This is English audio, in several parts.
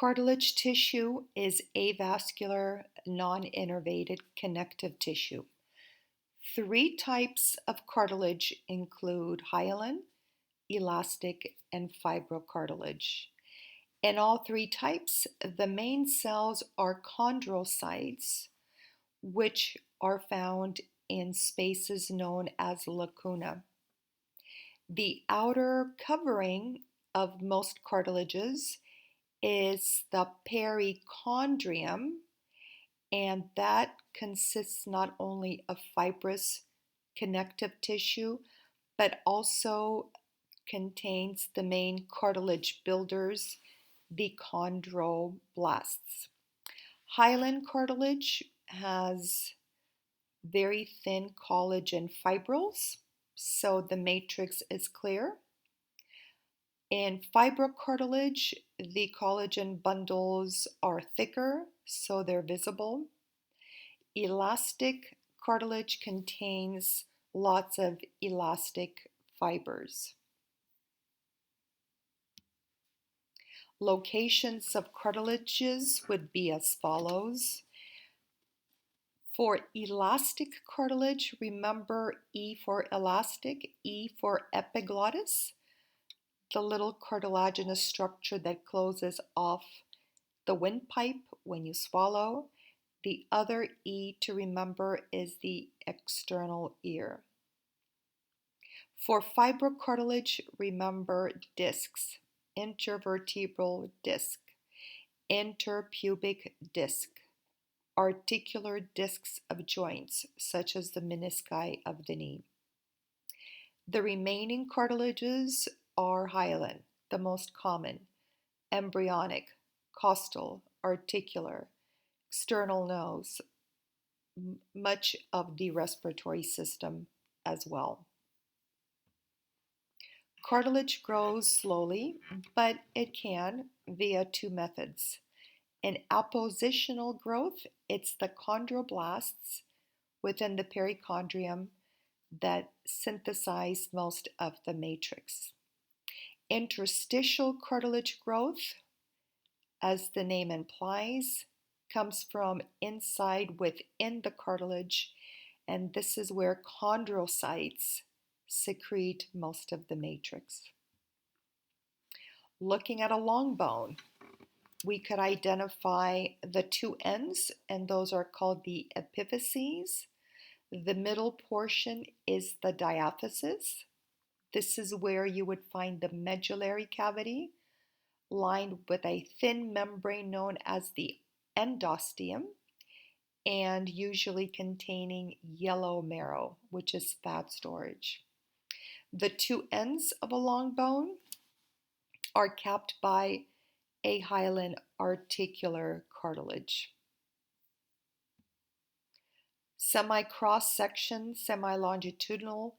Cartilage tissue is avascular, non-innervated connective tissue. Three types of cartilage include hyaline, elastic, and fibrocartilage. In all three types, the main cells are chondrocytes, which are found in spaces known as lacuna. The outer covering of most cartilages is the perichondrium, and that consists not only of fibrous connective tissue, but also contains the main cartilage builders, the chondroblasts. Hyaline cartilage has very thin collagen fibrils, so the matrix is clear. In fibrocartilage, the collagen bundles are thicker, so they're visible. Elastic cartilage contains lots of elastic fibers. Locations of cartilages would be as follows. For elastic cartilage, remember E for elastic, E for epiglottis, the little cartilaginous structure that closes off the windpipe when you swallow. The other E to remember is the external ear. For fibrocartilage, remember discs, intervertebral disc, interpubic disc, articular discs of joints, such as the menisci of the knee. The remaining cartilages are hyaline, the most common, embryonic, costal, articular, external nose, much of the respiratory system as well. Cartilage grows slowly, but it can via two methods. In appositional growth, it's the chondroblasts within the perichondrium that synthesize most of the matrix. Interstitial cartilage growth, as the name implies, comes from inside within the cartilage, and this is where chondrocytes secrete most of the matrix. Looking at a long bone, we could identify the two ends, and those are called the epiphyses. The middle portion is the diaphysis. This is where you would find the medullary cavity, lined with a thin membrane known as the endosteum, and usually containing yellow marrow, which is fat storage. The two ends of a long bone are capped by a hyaline articular cartilage. Semi-cross section, semi-longitudinal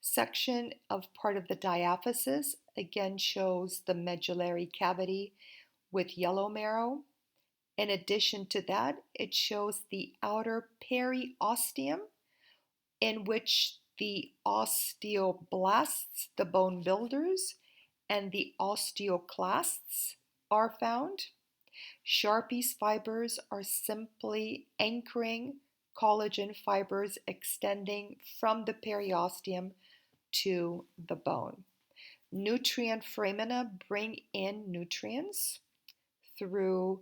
section of part of the diaphysis again shows the medullary cavity with yellow marrow. In addition to that, it shows the outer periosteum, in which the osteoblasts, the bone builders, and the osteoclasts are found. Sharpie's fibers are simply anchoring collagen fibers extending from the periosteum to the bone. Nutrient foramina bring in nutrients through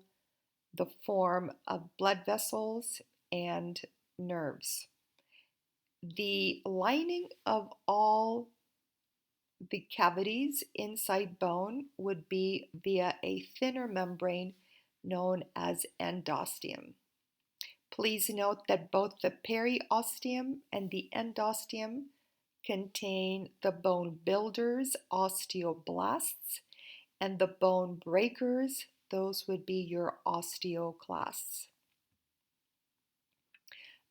the form of blood vessels and nerves. The lining of all the cavities inside bone would be via a thinner membrane known as endosteum. Please note that both the periosteum and the endosteum contain the bone builders, osteoblasts, and the bone breakers, those would be your osteoclasts.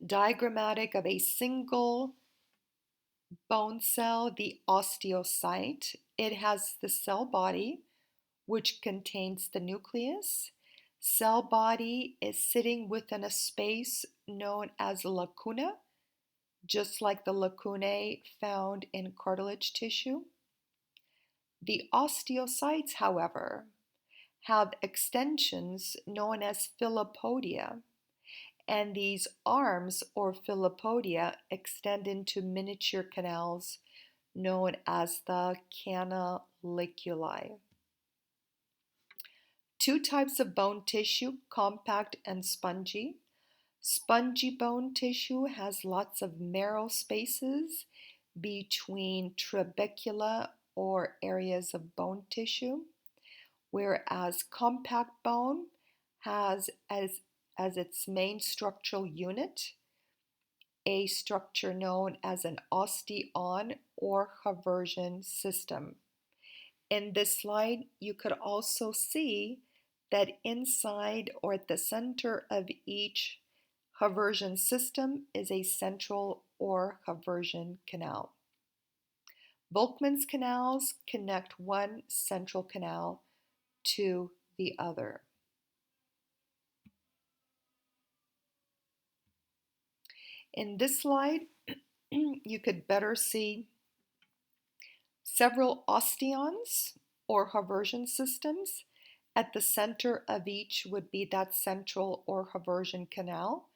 Diagrammatic of a single bone cell, the osteocyte. It has the cell body, which contains the nucleus. Cell body is sitting within a space known as lacuna, just like the lacunae found in cartilage tissue. The osteocytes, however, have extensions known as filopodia, and these arms or filopodia extend into miniature canals known as the canaliculi. Two types of bone tissue, compact and spongy. Spongy bone tissue has lots of marrow spaces between trabecula or areas of bone tissue, whereas compact bone has as its main structural unit a structure known as an osteon or Haversian system. In this slide, you could also see that inside or at the center of each Haversian system is a central or Haversian canal. Volkmann's canals connect one central canal to the other. In this slide, you could better see several osteons or Haversian systems. At the center of each would be that central or Haversian canal,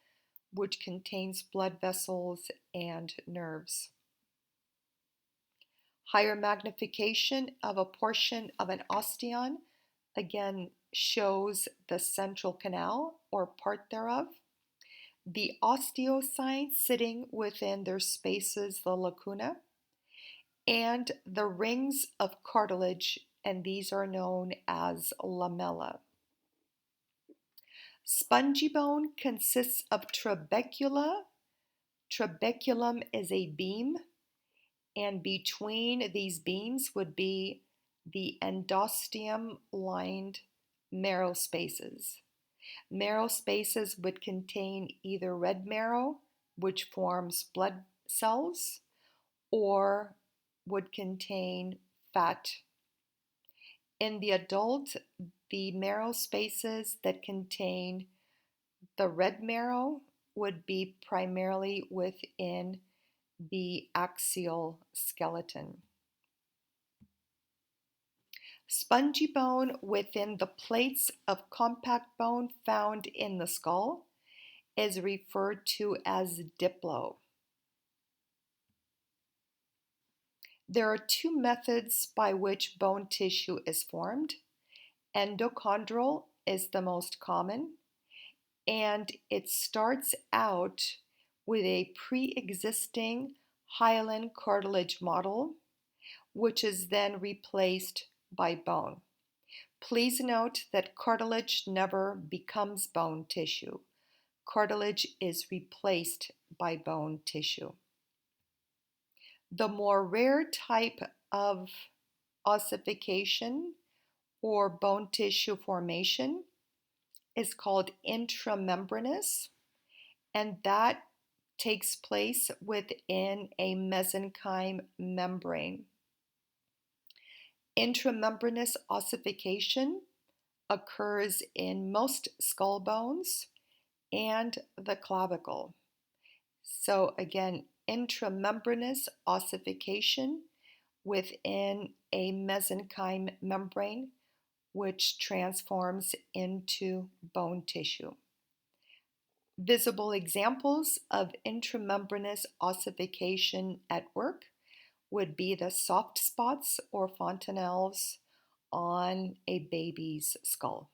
which contains blood vessels and nerves. Higher magnification of a portion of an osteon again shows the central canal or part thereof. The osteocytes sitting within their spaces, the lacuna, and the rings of cartilage, and these are known as lamella. Spongy bone consists of trabecula. Trabeculum is a beam, and between these beams would be the endosteum-lined marrow spaces. Marrow spaces would contain either red marrow, which forms blood cells, or would contain fat. In the adult, the marrow spaces that contain the red marrow would be primarily within the axial skeleton. Spongy bone within the plates of compact bone found in the skull is referred to as diplo. There are two methods by which bone tissue is formed. Endochondral is the most common, and it starts out with a pre-existing hyaline cartilage model, which is then replaced by bone. Please note that cartilage never becomes bone tissue. Cartilage is replaced by bone tissue. The more rare type of ossification or bone tissue formation is called intramembranous, and that takes place within a mesenchyme membrane. Intramembranous ossification occurs in most skull bones and the clavicle. So again, intramembranous ossification within a mesenchyme membrane, which transforms into bone tissue. Visible examples of intramembranous ossification at work would be the soft spots or fontanelles on a baby's skull.